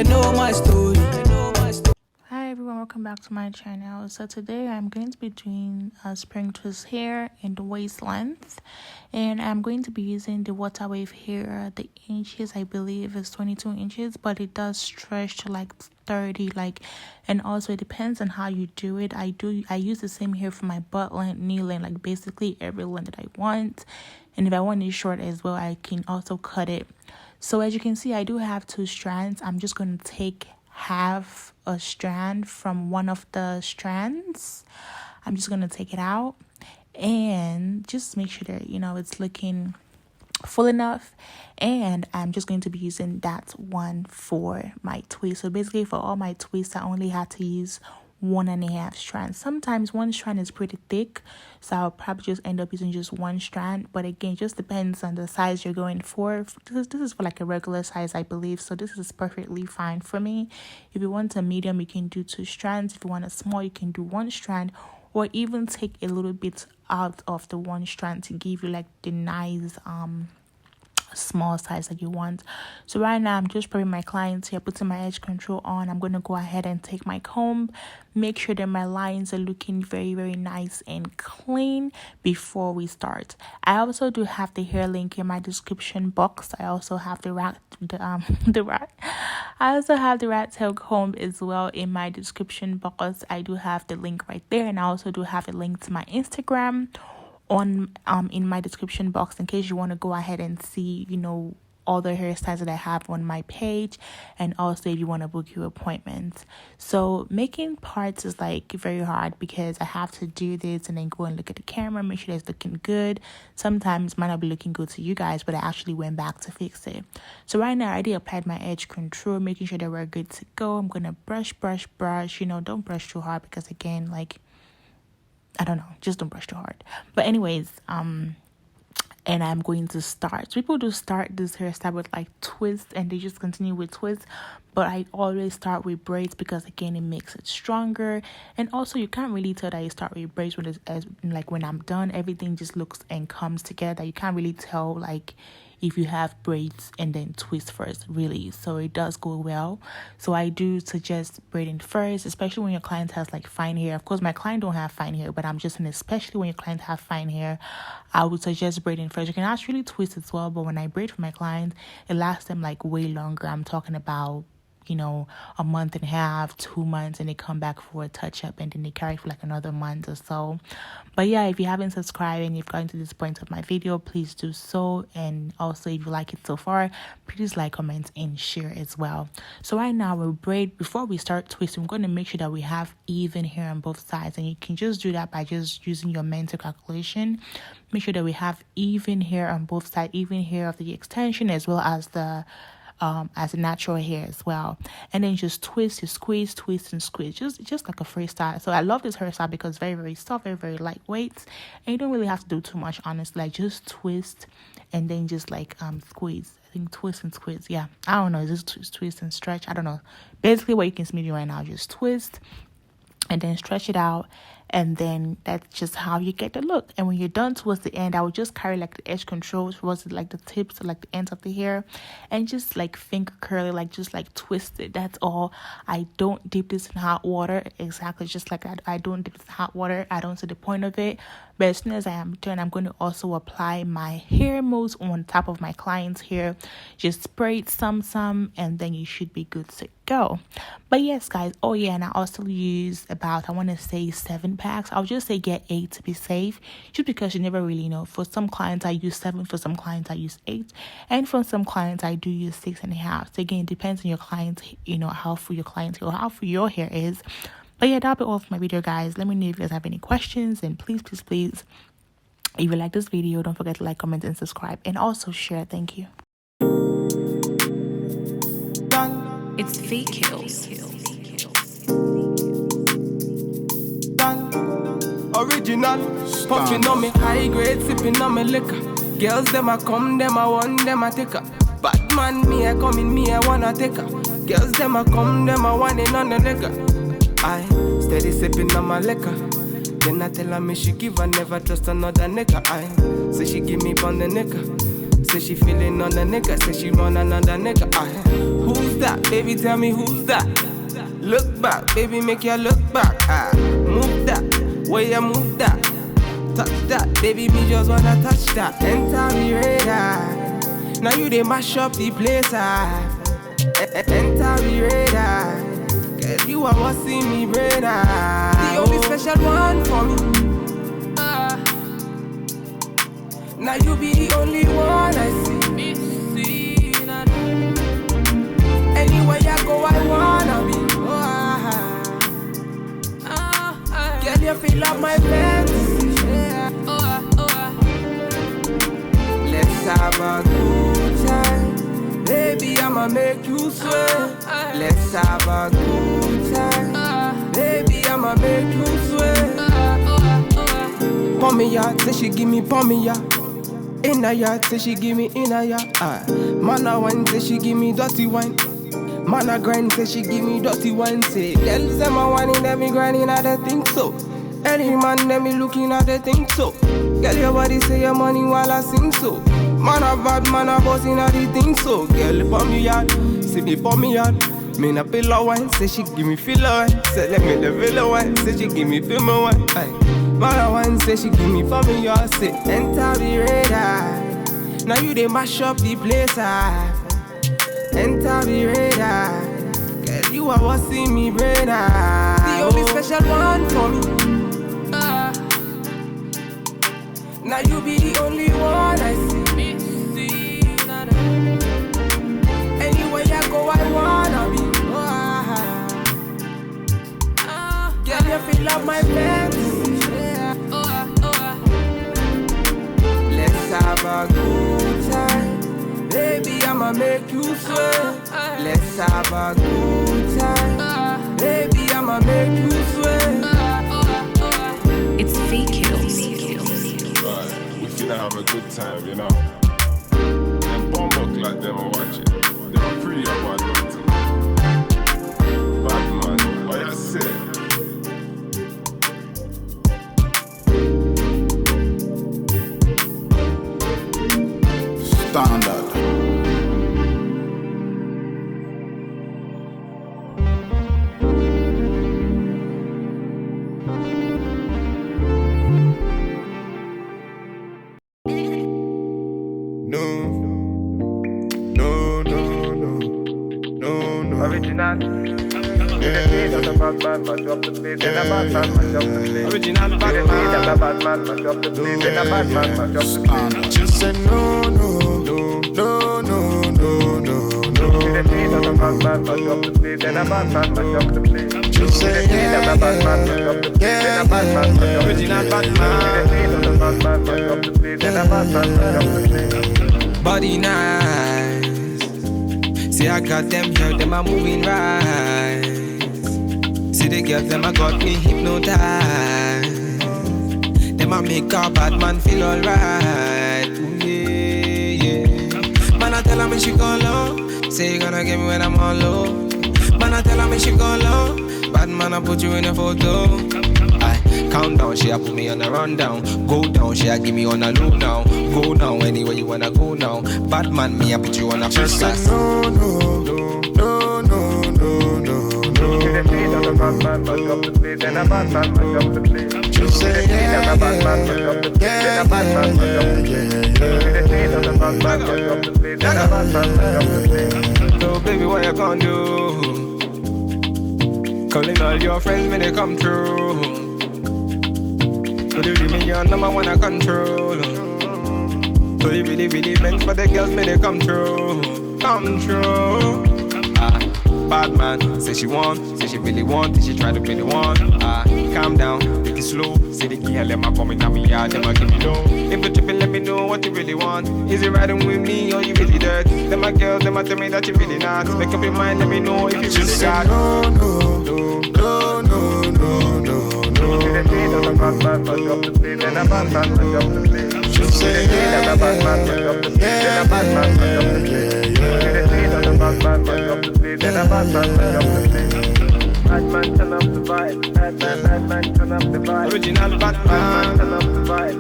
They know my story. Hi everyone, welcome back to my channel. So today I'm going to be doing a spring twist hair in the waist length, and I'm going to be using the water wave hair. The inches I believe is 22 inches, but it does stretch to like 30, and also it depends on how you do it. I use the same hair for my butt length, knee length, like basically every length that I want. And if I want it short as well, I can also cut it. So as you can see, I do have 2 strands. I'm just going to take half a strand from one of the strands. I'm just going to take it out and just make sure that it's looking full enough, and I'm just going to be using that one for my twist. So basically for all my twists I only had to use 1.5 strands. Sometimes one strand is pretty thick, so I'll probably just end up using just 1 strand, but again, just depends on the size you're going for. This is for like a regular size, I believe, so this is perfectly fine for me. If you want a medium, you can do 2 strands. If you want a small, you can do 1 strand, or even take a little bit out of the 1 strand to give you like the nice small size that you want. So right now I'm just prepping my clients here, putting my edge control on. I'm going to go ahead and take my comb, make sure that my lines are looking very, very nice and clean before we start. I also do have the hair link in my description box. I also have the rat tail comb as well in my description box. I do have the link right there, and I also do have a link to my Instagram on in my description box in case you want to go ahead and see all the hairstyles that I have on my page, and also if you want to book your appointments. So making parts is like very hard because I have to do this and then go and look at the camera, make sure it's looking good. Sometimes it might not be looking good to you guys, but I actually went back to fix it. So right now I already applied my edge control, making sure that we're good to go. I'm gonna brush. Don't brush too hard because again, I don't know, just don't brush too hard. But anyways, and I'm going to start. People do start this hairstyle with like twists and they just continue with twists, but I always start with braids because again it makes it stronger. And also you can't really tell that you start with braids when when I'm done, everything just looks and comes together. You can't really tell if you have braids and then twist first, really. So it does go well. So I do suggest braiding first, especially when your client has like fine hair. Of course, my client don't have fine hair, but I'm just saying, especially when your client have fine hair, I would suggest braiding first. You can actually twist as well, but when I braid for my clients, it lasts them like way longer. I'm talking about a month and a half, 2 months, and they come back for a touch-up and then they carry for like another month or so. But yeah, if you haven't subscribed and you've gotten to this point of my video, please do so. And also if you like it so far, please like, comment, and share as well. So right now we'll braid. Before we start twisting, we're going to make sure that we have even hair on both sides, and you can just do that by just using your mental calculation. Make sure that we have even hair on both sides, even hair of the extension as well as the natural hair as well. And then just twist, you squeeze, twist and squeeze, just like a freestyle. So I love this hairstyle because it's very, very soft, very, very lightweight, and you don't really have to do too much, honestly. Like just twist and then just squeeze. I think twist and squeeze. Yeah, I don't know, just twist and stretch. I don't know. Basically what you can see me do right now, just twist and then stretch it out, and then that's just how you get the look. And when you're done towards the end, I would just carry like the edge control towards like the tips or like the ends of the hair, and just like finger curl, just twist it. That's all. I don't dip this in hot water. Exactly, just like I don't dip this in hot water. I don't see the point of it. But as soon as I am done, I'm going to also apply my hair mousse on top of my client's hair. Just spray it some, and then you should be good to go. But yes, guys. Oh yeah, and I also use about, I want to say 7 packs. I'll just say get 8 to be safe, just because you never really know. For some clients I use 7, for some clients I use 8, and for some clients I do use 6.5. So again, it depends on your clients, how full your clients or how full your hair is. But yeah, that'll be all for my video, guys. Let me know if you guys have any questions, and please, if you like this video, don't forget to like, comment, and subscribe, and also share. Thank you. It's Fake Kills. Original, puffing on me high grade, sipping on me liquor. Girls them a come, them a want, them a take her. Bad man, me a come in, me a wanna take her. Girls them a come, them a want it on the nigga. I steady sipping on my liquor. Then I tell her me she give her never trust another nigga. I say she give me pon the nigga. Say she feeling on the nigga, say she want another nigga. Who's that? Baby, tell me who's that? Look back, baby, make you look back. Move that, where you move that? Touch that, baby, me just wanna touch that. Enter me radar. Now you they mash up the place. Enter me radar. Girl, you are what's in me brain. The only special one for me. Now you be the only one I see. Anywhere I go, I wanna be. Girl, you feel like my fantasy. Let's have a good time. Baby, I'ma make you sweat. Let's have a good time. Baby, I'ma make you sweat. Pour me out, say she give me pour me out. In a yard, say she give me in a yard. Man a wine, say she give me dirty wine. Man a grind, say she give me dirty wine. Say, girls them a whining, them me grinding, I don't think so. Any man, them me looking at the think so. Girl, your body say your money while I sing so. Man a bad, man a bossing at the thing so. Girl, pour me out, see me pour me out. Me na pillow wine, say she give me filler wine. Say let me the villa wine, say she give me film wine. Man a wine, say she give me for me, y'all say enter the radar. Now you they mash up the place. Enter the radar. Girl, you are what's in me brain. The only special one for me. Now you be the only one I see. Anywhere I go, I wanna be. Girl, you feel like my fantasy. Let's have a good time. Baby, I'ma make you sweat. Let's have a good time. Baby, I'ma make you sweat. It's Fake Hills. Right, we finna have a good time, you know. Them bomb like them are watching. They are pretty about it. Bad man, what you say? Standard. Original. Yeah. Bad man, mash up the place. In a bad man, mash up the place. Original bad man. Bad man, mash up the place. In a bad man, mash up the place. Just say no, no, no, no, no, no, no, no. Bad man, mash up the place. In a bad man, mash up the place. Just say yeah, bad man, mash up the place. In a bad man, mash up the place. Original bad man. Bad man, mash up the place. In a bad man, mash up the place. Body nice. See I got them here, them are moving right. See the girls, them a got me hypnotized. Them a make a bad man feel alright. Ooh, yeah, yeah. Man I tell her me she go low. Say you gonna get me when I'm on low. Man I tell her me she go low. Bad man I put you in a photo. Count down, she a put me on a rundown. Go down, she a give me on a low now. Go now, anywhere you wanna go now. Bad man, me a put you on a first class. no, no, no, no, no, no, no. Bad man, mash up the place. And a bad man, mash up the place. Just say yeah, bad man, mash up the place. And a bad man, mash up the place. Bad man, mash up the place. And a bad man, mash up the place. So baby, what you gonna do? Calling all your friends when they come through. So you give me your number one I control. So you really, really meant for the girls when they come through. Come through. Bad man, say she want, say she really want, say she try to be the one. Calm down, take it slow. Say the girl, let me come in on me yard, them a give me low. If you tripping, let me know what you really want. Is it riding with me or you really dirt? Them a girls, them a tell me that you really not. Make up your mind, let me know if you really just say got. no, no, no, no, no, no, no, no. Bad man, mash up the place. And a bad man, mash up the place. Just say yeah, bad man, mash up the place. And a bad man, mash up the place. Bad man, mash up the place. And a bad man, mash up the place. Bad man, turn up the vibe. Bad man, turn up the vibe. Original bad man, turn up the vibe.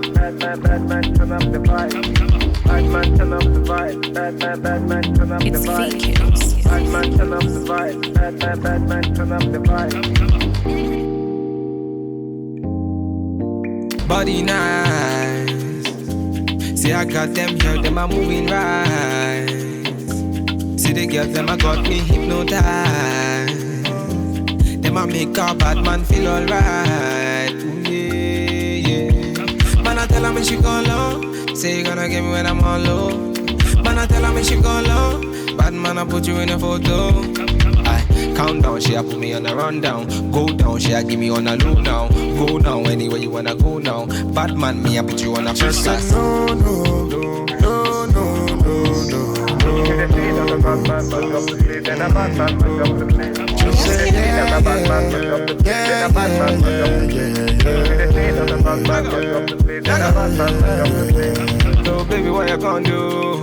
Bad man, turn up the vibe. Bad man turn up the vibe. Bad man turn up the It's vibe. fake hills. Bad man turn up the vibe. Bad man turn up the vibe. Body nice. See I got them here, them are moving right. See the girls, them a got me hypnotized. Them a make a bad man feel alright. Ooh, yeah. Man I tell her me she gone low. Say you gonna get me when I'm on low. Man I tell her me she gone low. Bad man I put you in a photo. Count down, she a put me on a rundown. Go down, she a give me on a low now. Go now, anywhere you wanna go now. Bad man, me a put you on a first class. No, no, no, no, no, no, no. So baby, what you gonna do?